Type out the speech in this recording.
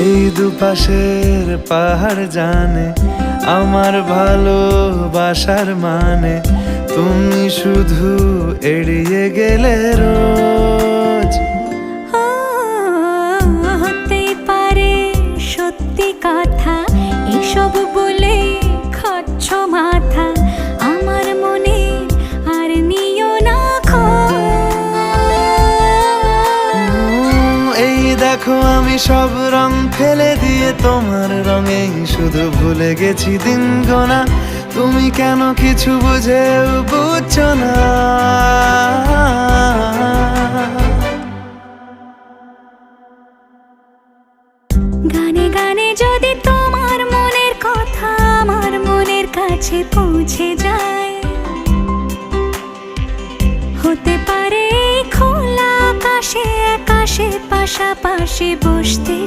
এই দুপাশের পাহাড় জানে আমার ভালোবাসার মানে, তুমি শুধু এড়িয়ে গেলে রোজ। হতেই পারে সত্যি কথা, এসব বলে খাচ্ছ মাথা আমার মনে, আর নিও না এই দেখো আমি সব রং ফেলে দিয়ে তোমার রঙেই শুধু ভুলে গেছি দিন গোনা, তুমি কেন কিছু বুঝেও বুঝছো না। গানে গানে যদি তোমার মনের কথা আমার মনের কাছে পৌঁছে যায়, হতে পারে খোলা আকাশে আকাশে পাশাপাশি বসতে।